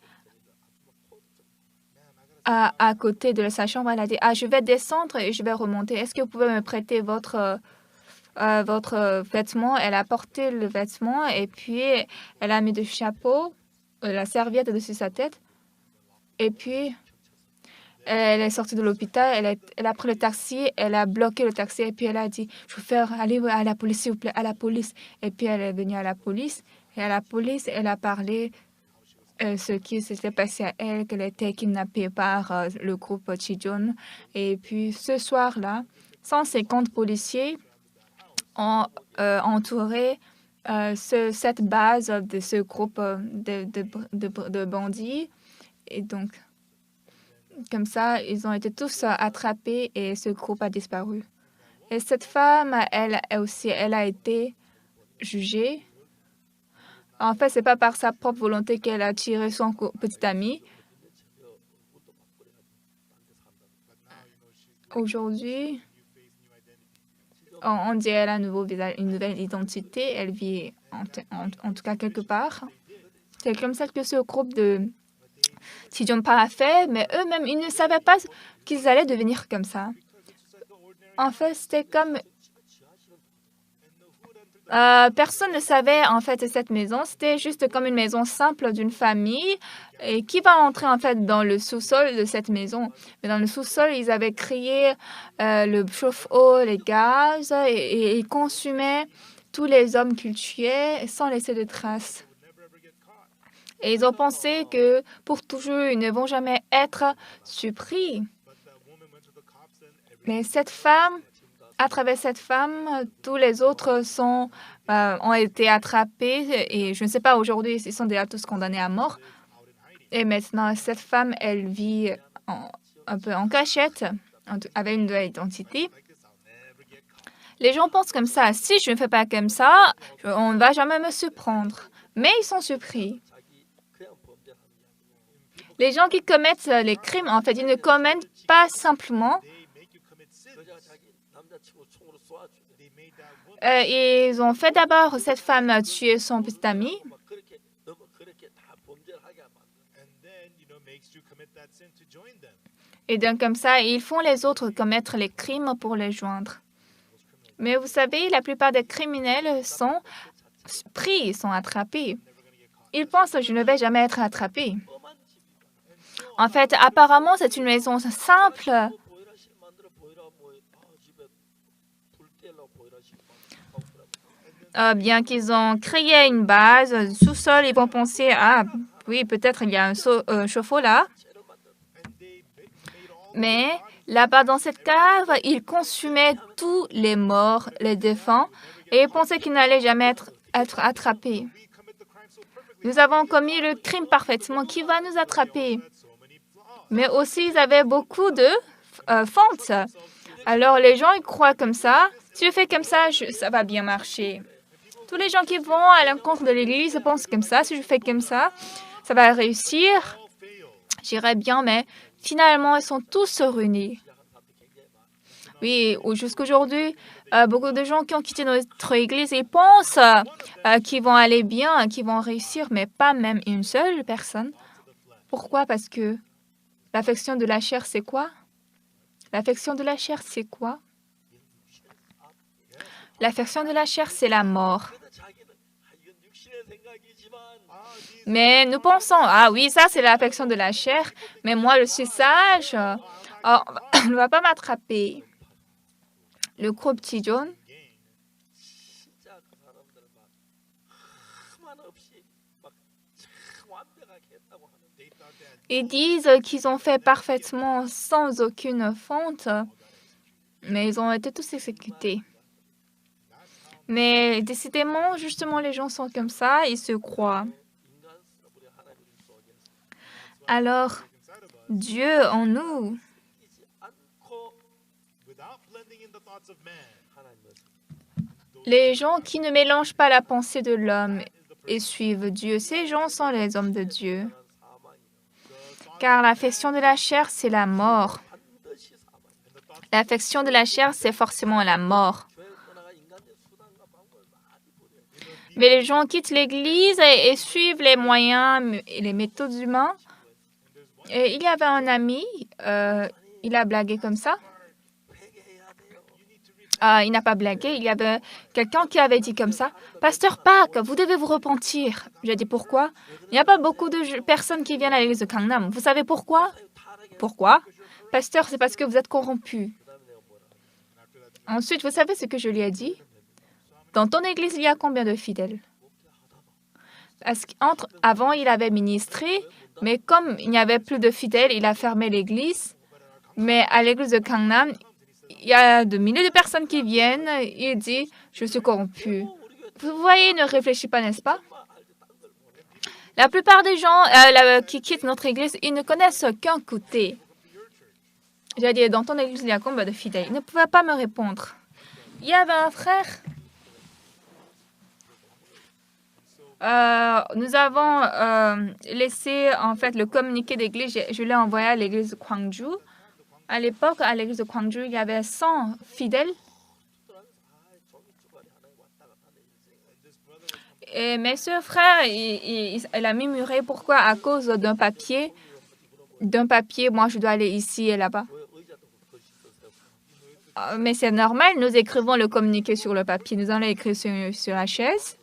à côté de sa chambre. Elle a dit, je vais descendre et je vais remonter. Est-ce que vous pouvez me prêter votre vêtement? Elle a porté le vêtement et puis elle a mis le chapeau, la serviette dessus sa tête. Et puis, elle est sortie de l'hôpital, elle a pris le taxi, elle a bloqué le taxi et puis elle a dit, chauffeur, allez à la police, s'il vous plaît, à la police. Et puis elle est venue à la police et à la police, elle a parlé ce qui s'était passé à elle, qu'elle était kidnappée par le groupe Chijon. Et puis ce soir-là, 150 policiers ont entouré cette base de ce groupe de bandits. Et donc, comme ça, ils ont été tous attrapés et ce groupe a disparu. Et cette femme, elle aussi, elle a été jugée. En fait, c'est pas par sa propre volonté qu'elle a tiré son petit ami. Aujourd'hui, on dit qu'elle a une nouvelle identité. Elle vit en tout cas quelque part. C'est comme ça que ce groupe de Chijon pas a fait, mais eux-mêmes, ils ne savaient pas qu'ils allaient devenir comme ça. En fait, c'était comme personne ne savait en fait cette maison. C'était juste comme une maison simple d'une famille. Et qui va entrer en fait dans le sous-sol de cette maison? Mais dans le sous-sol, ils avaient créé le chauffe-eau, les gaz et ils consumaient tous les hommes qu'ils tuaient sans laisser de traces. Et ils ont pensé que pour toujours, ils ne vont jamais être surpris. Mais cette femme, à travers cette femme, tous les autres ont été attrapés et je ne sais pas aujourd'hui, ils sont déjà tous condamnés à mort. Et maintenant, cette femme, elle vit un peu en cachette, avec une nouvelle identité. Les gens pensent comme ça. Si je ne fais pas comme ça, on ne va jamais me surprendre. Mais ils sont surpris. Les gens qui commettent les crimes, en fait, ils ne commettent pas simplement. Ils ont fait d'abord cette femme tuer son petit ami. Et donc, comme ça, ils font les autres commettre les crimes pour les joindre. Mais vous savez, la plupart des criminels sont pris, sont attrapés. Ils pensent que je ne vais jamais être attrapé. En fait, apparemment, c'est une maison simple. Bien qu'ils ont créé une base sous-sol, ils vont penser, ah oui, peut-être il y a un chauffe-eau là. Mais là-bas, dans cette cave, ils consumaient tous les morts, les défunts, et ils pensaient qu'ils n'allaient jamais être attrapés. Nous avons commis le crime parfaitement. Qui va nous attraper? Mais aussi, ils avaient beaucoup de fentes. Alors, les gens, ils croient comme ça. Si je fais comme ça, ça va bien marcher. Tous les gens qui vont à l'encontre de l'Église pensent comme ça. Si je fais comme ça va réussir. J'irai bien, mais finalement, ils sont tous ruinés. Oui, jusqu'aujourd'hui, beaucoup de gens qui ont quitté notre Église, ils pensent qu'ils vont aller bien, qu'ils vont réussir, mais pas même une seule personne. Pourquoi? Parce que l'affection de la chair, c'est quoi? L'affection de la chair, c'est quoi? L'affection de la chair, c'est la mort. Mais nous pensons, ah oui, ça c'est l'affection de la chair, mais moi je suis sage, on ne va pas m'attraper. Le groupe Chijon, ils disent qu'ils ont fait parfaitement sans aucune faute, mais ils ont été tous exécutés. Mais décidément, justement, les gens sont comme ça, ils se croient. Alors, Dieu en nous, les gens qui ne mélangent pas la pensée de l'homme et suivent Dieu, ces gens sont les hommes de Dieu. Car l'affection de la chair, c'est la mort. L'affection de la chair, c'est forcément la mort. Mais les gens quittent l'Église et suivent les moyens et les méthodes humaines. Et il y avait un ami, il a blagué comme ça. Il n'a pas blagué. Il y avait quelqu'un qui avait dit comme ça, Pasteur Park, vous devez vous repentir. J'ai dit pourquoi? Il n'y a pas beaucoup de personnes qui viennent à l'église de Gangnam. Vous savez pourquoi? Pourquoi? Pasteur, c'est parce que vous êtes corrompu. Ensuite, vous savez ce que je lui ai dit? Dans ton église, il y a combien de fidèles? Parce qu'avant, il avait ministré, mais comme il n'y avait plus de fidèles, il a fermé l'église. Mais à l'église de Gangnam, il y a de milliers de personnes qui viennent. Il dit, je suis corrompu. Vous voyez, il ne réfléchit pas, n'est-ce pas? La plupart des gens qui quittent notre église, ils ne connaissent qu'un côté. J'ai dit, dans ton église, il y a combien de fidèles? Il ne pouvait pas me répondre. Il y avait un frère. Nous avons laissé en fait le communiqué d'église. Je l'ai envoyé à l'église de Gwangju. À l'époque, à l'église de Gwangju, il y avait 100 fidèles. Mais ce frère, il a murmuré pourquoi à cause d'un papier, moi je dois aller ici et là-bas. Mais c'est normal, nous écrivons le communiqué sur le papier, nous allons écrire sur la chaise.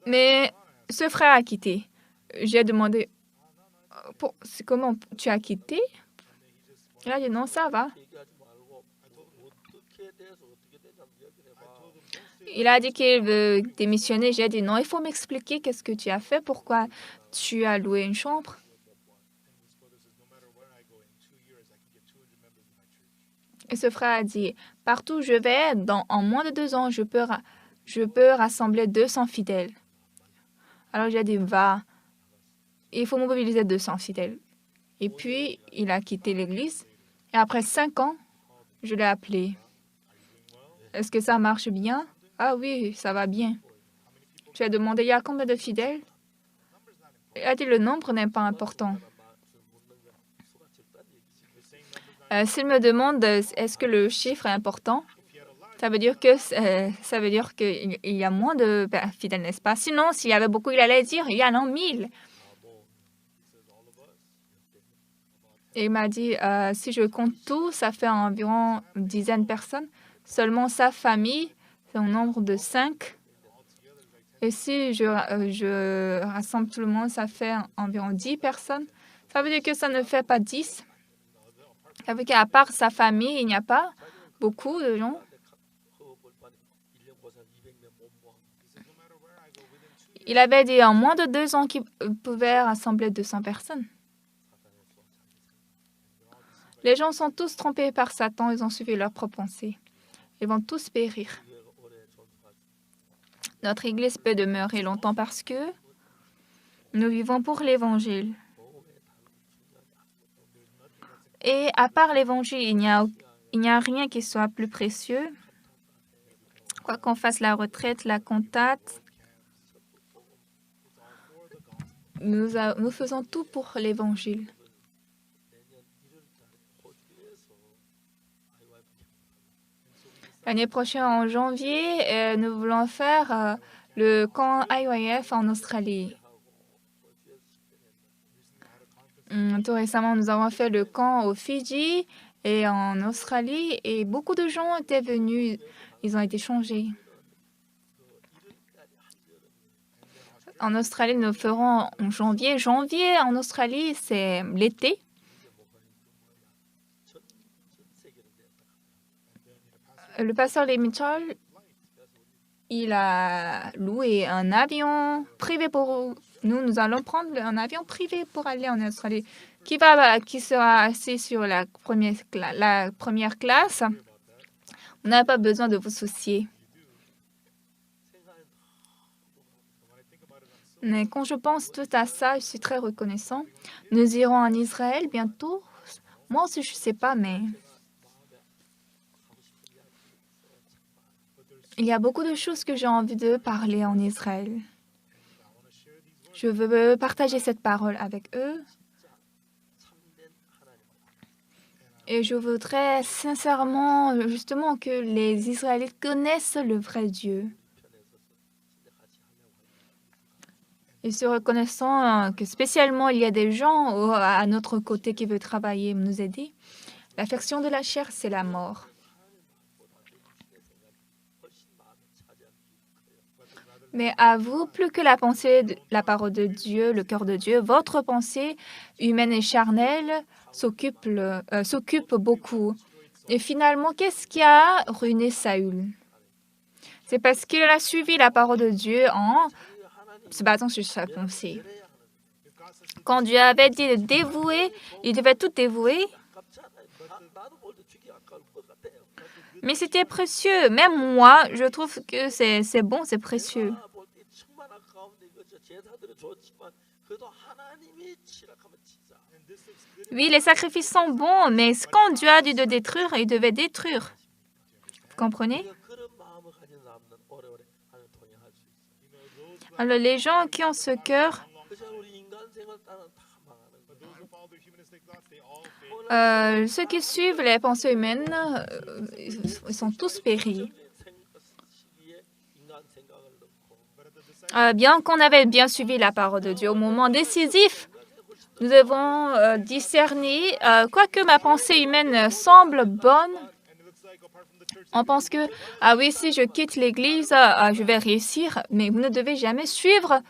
Mais ce frère a quitté. J'ai demandé, comment tu as quitté? Il a dit, non, ça va. Il a dit qu'il veut démissionner. J'ai dit, non, il faut m'expliquer qu'est-ce que tu as fait, pourquoi tu as loué une chambre. Et ce frère a dit, partout où je vais, en moins de 2 ans, je peux rassembler 200 fidèles. Alors j'ai dit, va, il faut mobiliser 200 fidèles. Et puis, il a quitté l'église. Et après 5 ans, je l'ai appelé. Est-ce que ça marche bien? Ah oui, ça va bien. Tu as demandé, il y a combien de fidèles? Il a dit, le nombre n'est pas important. S'il me demande, est-ce que le chiffre est important? Ça veut dire qu'il y a moins de fidèles, n'est-ce pas? Sinon, s'il y avait beaucoup, il allait dire, il y en a 1000. Et il m'a dit, si je compte tout, ça fait environ une dizaine de personnes. Seulement sa famille, c'est un nombre de 5. Et si je rassemble tout le monde, ça fait environ 10 personnes. Ça veut dire que ça ne fait pas 10. Ça veut dire qu'à part sa famille, il n'y a pas beaucoup de gens. Il avait dit en moins de 2 ans qu'il pouvait rassembler 200 personnes. Les gens sont tous trompés par Satan, ils ont suivi leur propre pensée. Ils vont tous périr. Notre Église peut demeurer longtemps parce que nous vivons pour l'Évangile. Et à part l'Évangile, il n'y a rien qui soit plus précieux. Quoi qu'on fasse la retraite, la cantate, nous faisons tout pour l'Évangile. L'année prochaine, en janvier, nous voulons faire le camp IYF en Australie. Tout récemment, nous avons fait le camp aux Fidji et en Australie et beaucoup de gens étaient venus. Ils ont été changés. En Australie, nous ferons en janvier. Janvier, en Australie, c'est l'été. Le pasteur Lee Mitchell, il a loué un avion privé pour nous. Nous allons prendre un avion privé pour aller en Australie. Qui sera assis sur la première classe? On n'a pas besoin de vous soucier. Mais quand je pense tout à ça, je suis très reconnaissant. Nous irons en Israël bientôt. Moi aussi, je ne sais pas, mais il y a beaucoup de choses que j'ai envie de parler en Israël. Je veux partager cette parole avec eux. Et je voudrais sincèrement, justement, que les Israélites connaissent le vrai Dieu. Et se reconnaissant que spécialement, il y a des gens à notre côté qui veulent travailler, nous aider. L'affection de la chair, c'est la mort. Mais à vous, plus que la pensée, la parole de Dieu, le cœur de Dieu, votre pensée humaine et charnelle s'occupe beaucoup. Et finalement, qu'est-ce qui a ruiné Saül? C'est parce qu'il a suivi la parole de Dieu en se basant sur sa pensée. Quand Dieu avait dit de dévouer, il devait tout dévouer. Mais c'était précieux. Même moi, je trouve que c'est bon, c'est précieux. Oui, les sacrifices sont bons, mais quand Dieu a dit de détruire, il devait détruire. Vous comprenez? Alors, les gens qui ont ce cœur, ceux qui suivent les pensées humaines, ils sont tous péris. Bien qu'on avait bien suivi la parole de Dieu au moment décisif, nous devons discerner, quoique ma pensée humaine semble bonne, on pense que, ah oui, si je quitte l'Église, je vais réussir, mais vous ne devez jamais suivre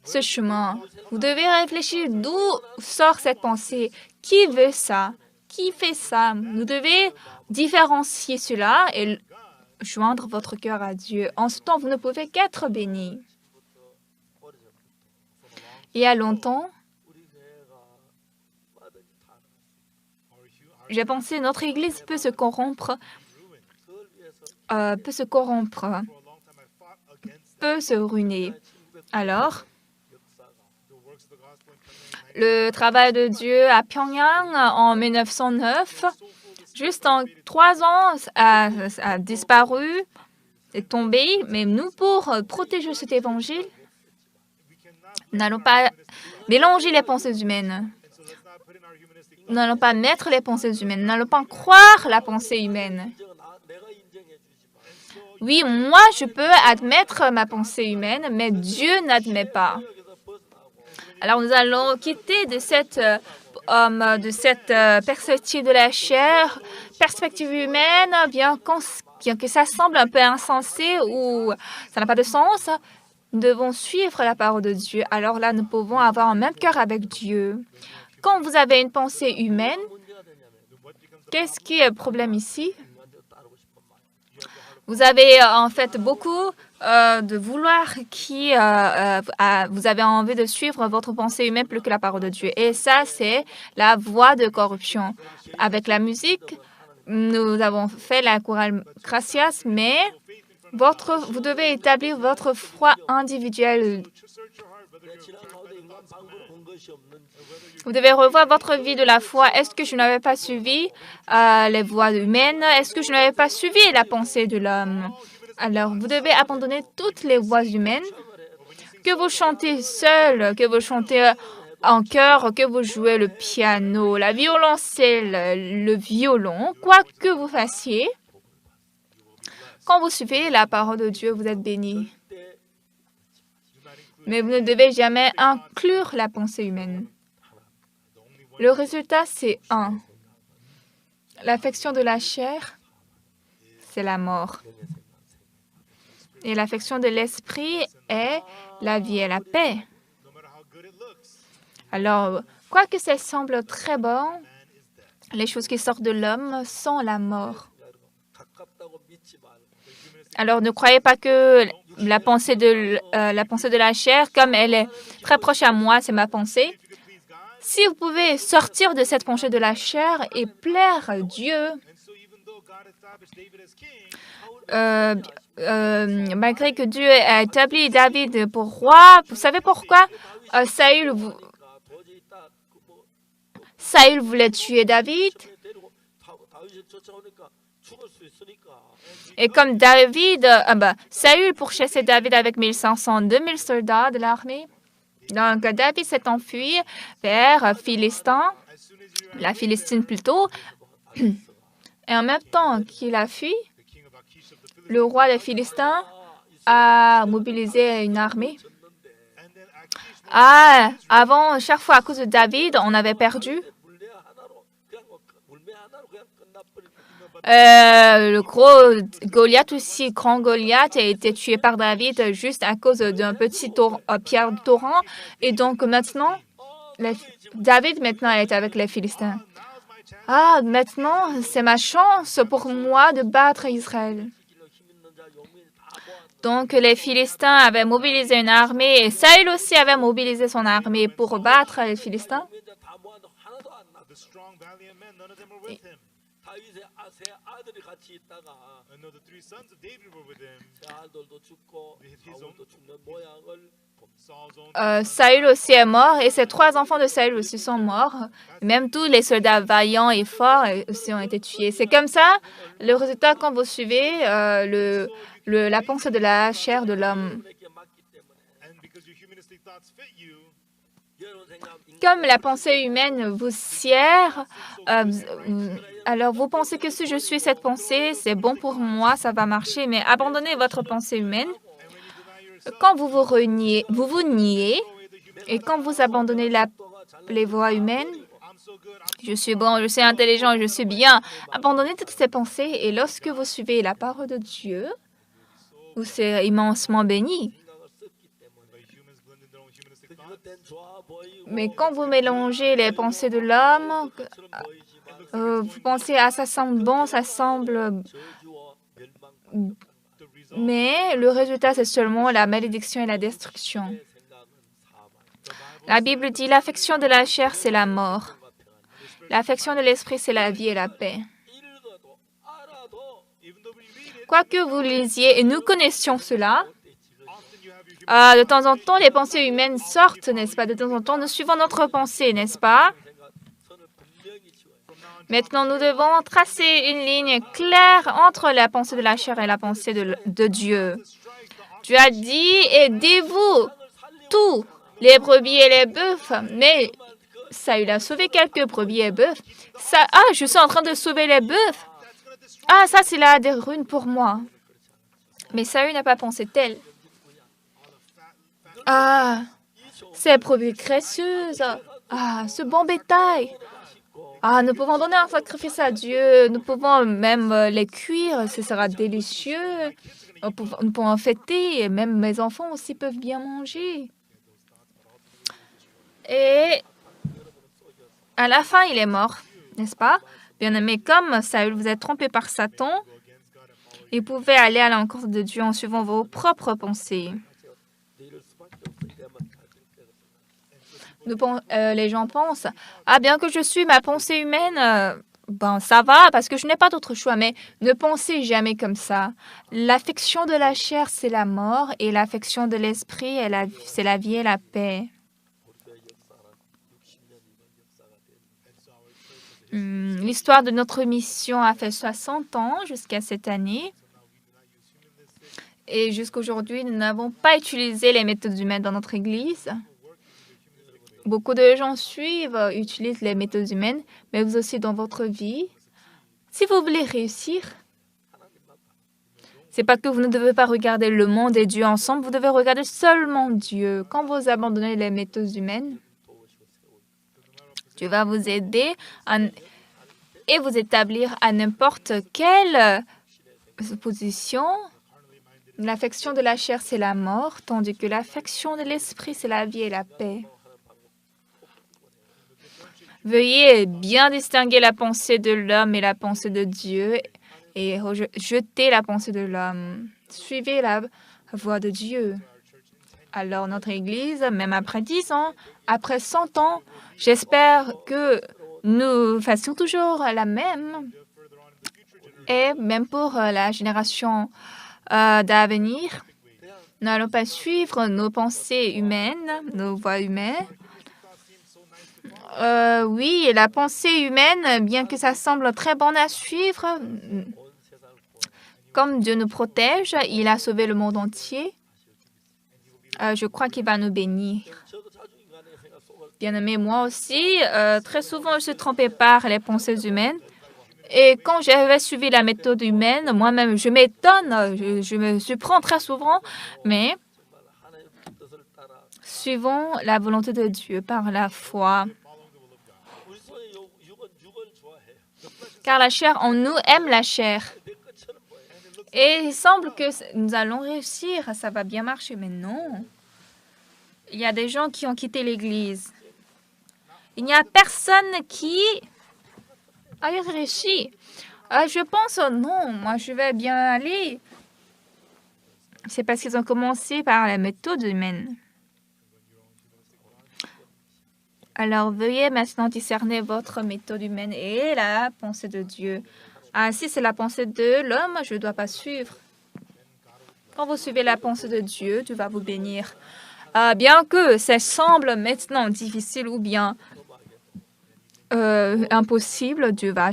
ce chemin. Vous devez réfléchir d'où sort cette pensée. Qui veut ça? Qui fait ça? Vous devez différencier cela et joindre votre cœur à Dieu. En ce temps, vous ne pouvez qu'être bénis. Il y a longtemps, j'ai pensé notre Église peut se corrompre, peut se ruiner. Alors, le travail de Dieu à Pyongyang en 1909, juste en 3 ans, a disparu, est tombé. Mais nous, pour protéger cet évangile, n'allons pas mélanger les pensées humaines. Nous n'allons pas mettre les pensées humaines. Nous n'allons pas croire la pensée humaine. Oui, moi, je peux admettre ma pensée humaine, mais Dieu n'admet pas. Alors, nous allons quitter de cette perspective de la chair, perspective humaine, bien que ça semble un peu insensé ou ça n'a pas de sens. Nous devons suivre la parole de Dieu. Alors là, nous pouvons avoir un même cœur avec Dieu. Quand vous avez une pensée humaine, qu'est-ce qui est le problème ici? Vous avez en fait beaucoup de vouloir vous avez envie de suivre votre pensée humaine plus que la parole de Dieu. Et ça, c'est la voie de corruption. Avec la musique, nous avons fait la chorale Gracias, mais vous devez établir votre foi individuelle. Vous devez revoir votre vie de la foi. Est-ce que je n'avais pas suivi les voies humaines? Est-ce que je n'avais pas suivi la pensée de l'homme? Alors, vous devez abandonner toutes les voies humaines. Que vous chantez seul, que vous chantez en chœur, que vous jouez le piano, la violoncelle, le violon, quoi que vous fassiez, quand vous suivez la parole de Dieu, vous êtes bénis. Mais vous ne devez jamais inclure la pensée humaine. Le résultat, c'est 1. L'affection de la chair, c'est la mort. Et l'affection de l'esprit est la vie et la paix. Alors, quoique ça semble très bon, les choses qui sortent de l'homme sont la mort. Alors, ne croyez pas que la pensée de la chair, comme elle est très proche à moi, c'est ma pensée. Si vous pouvez sortir de cette pensée de la chair et plaire à Dieu, malgré que Dieu a établi David pour roi, vous savez pourquoi Saül voulait tuer David? Et comme Saül pourchassait David avec 1500, 2000 soldats de l'armée. Donc, David s'est enfui vers la Philistine plutôt. Et en même temps qu'il a fui, le roi des Philistins a mobilisé une armée. Avant, chaque fois à cause de David, on avait perdu. Le gros Goliath aussi, grand Goliath, a été tué par David juste à cause d'un petit pierre de torrent. Et donc maintenant, David maintenant est avec les Philistins. Ah, maintenant, c'est ma chance pour moi de battre Israël. Donc, les Philistins avaient mobilisé une armée et Saül aussi avait mobilisé son armée pour battre les Philistins. Saül aussi est mort et ses 3 enfants de Saül aussi sont morts. Même tous les soldats vaillants et forts aussi ont été tués. C'est comme ça le résultat quand vous suivez la pensée de la chair de l'homme. Comme la pensée humaine vous sied, alors vous pensez que si je suis cette pensée, c'est bon pour moi, ça va marcher, mais abandonnez votre pensée humaine. Quand vous vous niez, et quand vous abandonnez les voies humaines, je suis bon, je suis intelligent, je suis bien, abandonnez toutes ces pensées, et lorsque vous suivez la parole de Dieu, vous serez immensement béni. Mais quand vous mélangez les pensées de l'homme, vous pensez, ah, ça semble bon, ça semble... Mais le résultat, c'est seulement la malédiction et la destruction. La Bible dit, l'affection de la chair, c'est la mort. L'affection de l'esprit, c'est la vie et la paix. Quoi que vous lisiez, et nous connaissions cela, de temps en temps, les pensées humaines sortent, n'est-ce pas? De temps en temps, nous suivons notre pensée, n'est-ce pas? Maintenant, nous devons tracer une ligne claire entre la pensée de la chair et la pensée de Dieu. Dieu a dit, aidez-vous tous, les brebis et les bœufs. Mais Saül a sauvé quelques brebis et bœufs. Je suis en train de sauver les bœufs. Ah, ça, c'est là des ruines pour moi. Mais Saül n'a pas pensé tel. Ah, ces brebis graisseuses. Ah, ce bon bétail. Ah, nous pouvons donner un sacrifice à Dieu. Nous pouvons même les cuire. Ce sera délicieux. Nous pouvons fêter. Et même mes enfants aussi peuvent bien manger. Et à la fin, il est mort, n'est-ce pas? Bien-aimé, comme Saül, vous êtes trompé par Satan, il pouvait aller à l'encontre de Dieu en suivant vos propres pensées. Les gens pensent, ah, bien que je suis ma pensée humaine, ça va parce que je n'ai pas d'autre choix, mais ne pensez jamais comme ça. L'affection de la chair, c'est la mort, et l'affection de l'esprit, c'est la vie et la paix. L'histoire de notre mission a fait 60 ans jusqu'à cette année. Et jusqu'aujourd'hui, nous n'avons pas utilisé les méthodes humaines dans notre Église. Beaucoup de gens utilisent les méthodes humaines, mais vous aussi dans votre vie. Si vous voulez réussir, c'est pas que vous ne devez pas regarder le monde et Dieu ensemble, vous devez regarder seulement Dieu. Quand vous abandonnez les méthodes humaines, Dieu va vous aider et vous établir à n'importe quelle position. L'affection de la chair, c'est la mort, tandis que l'affection de l'esprit, c'est la vie et la paix. Veuillez bien distinguer la pensée de l'homme et la pensée de Dieu et jeter la pensée de l'homme. Suivez la voie de Dieu. Alors, notre Église, même après 10 ans, après 100 ans, j'espère que nous fassions toujours la même. Et même pour la génération d'avenir, nous n'allons pas suivre nos pensées humaines, nos voies humaines. Oui, la pensée humaine, bien que ça semble très bon à suivre, comme Dieu nous protège, il a sauvé le monde entier. Je crois qu'il va nous bénir. Bien-aimé, moi aussi, très souvent, je suis trompée par les pensées humaines. Et quand j'avais suivi la méthode humaine, moi-même, je m'étonne, je me surprends très souvent, mais suivons la volonté de Dieu par la foi. car la chair en nous aime la chair. Et il semble que nous allons réussir, ça va bien marcher, mais non. Il y a des gens qui ont quitté l'Église. Il n'y a personne qui a réussi. Je pense, non, moi je vais bien aller. C'est parce qu'ils ont commencé par la méthode humaine. Alors veuillez maintenant discerner votre méthode humaine et la pensée de Dieu. Si c'est la pensée de l'homme, je ne dois pas suivre. Quand vous suivez la pensée de Dieu, Dieu va vous bénir. Bien que ça semble maintenant difficile ou bien impossible, Dieu va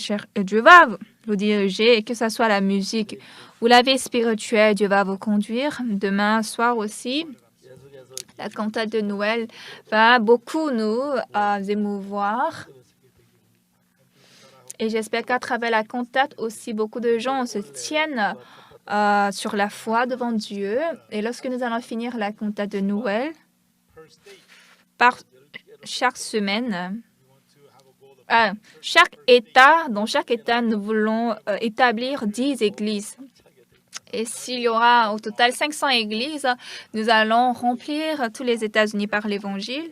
vous diriger, que ce soit la musique ou la vie spirituelle, Dieu va vous conduire. Demain soir aussi, la cantate de Noël va beaucoup nous émouvoir. Et j'espère qu'à travers la cantate aussi, beaucoup de gens se tiennent sur la foi devant Dieu. Et lorsque nous allons finir la cantate de Noël, par chaque semaine, dans chaque État, nous voulons établir 10 églises. Et s'il y aura au total 500 églises, nous allons remplir tous les États-Unis par l'Évangile.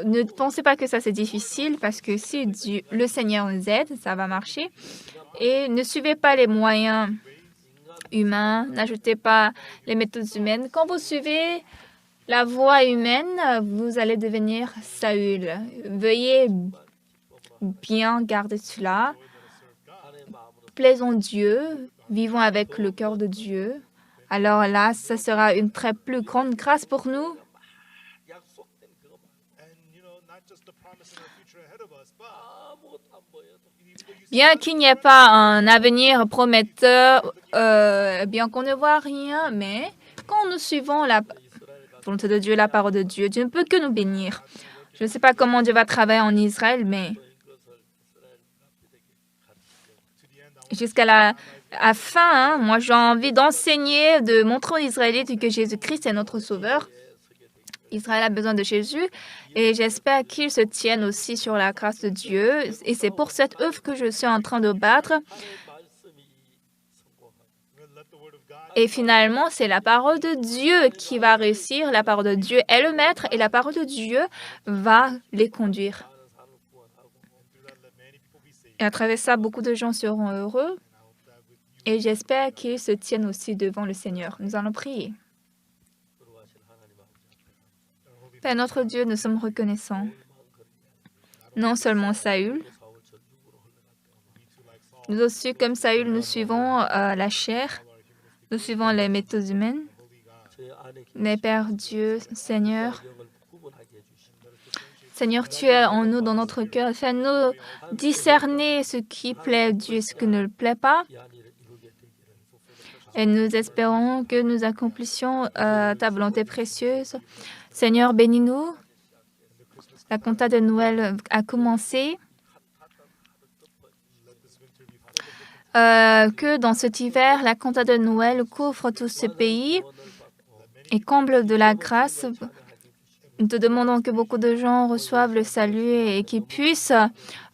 Ne pensez pas que ça c'est difficile parce que si le Seigneur nous aide, ça va marcher. Et ne suivez pas les moyens humains, n'ajoutez pas les méthodes humaines. Quand vous suivez la voie humaine, vous allez devenir Saül. Veuillez bien garder cela. Plaisons Dieu, vivons avec le cœur de Dieu. Alors là, ce sera une très plus grande grâce pour nous. Bien qu'il n'y ait pas un avenir prometteur, bien qu'on ne voit rien, mais quand nous suivons la volonté de Dieu, la parole de Dieu, Dieu ne peut que nous bénir. Je ne sais pas comment Dieu va travailler en Israël, mais jusqu'à la fin, moi j'ai envie d'enseigner, de montrer aux Israélites que Jésus-Christ est notre Sauveur. Israël a besoin de Jésus et j'espère qu'ils se tiennent aussi sur la grâce de Dieu. Et c'est pour cette œuvre que je suis en train de battre. Et finalement, c'est la parole de Dieu qui va réussir. La parole de Dieu est le maître et la parole de Dieu va les conduire. Et à travers ça, beaucoup de gens seront heureux. Et j'espère qu'ils se tiennent aussi devant le Seigneur. Nous allons prier. Père notre Dieu, nous sommes reconnaissants. Non seulement Saül, nous aussi, comme Saül, nous suivons la chair, nous suivons les méthodes humaines. Mais Père Dieu, Seigneur, tu es en nous, dans notre cœur. Fais-nous discerner ce qui plaît Dieu et ce qui ne le plaît pas. Et nous espérons que nous accomplissions ta volonté précieuse. Seigneur, bénis-nous. La cantate de Noël a commencé. Que dans cet hiver, la cantate de Noël couvre tout ce pays et comble de la grâce. Nous te demandons que beaucoup de gens reçoivent le salut et qu'ils puissent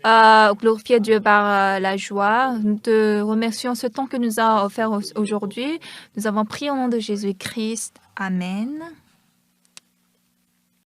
glorifier Dieu par la joie. Nous te remercions ce temps que nous a offert aujourd'hui. Nous avons prié au nom de Jésus-Christ. Amen.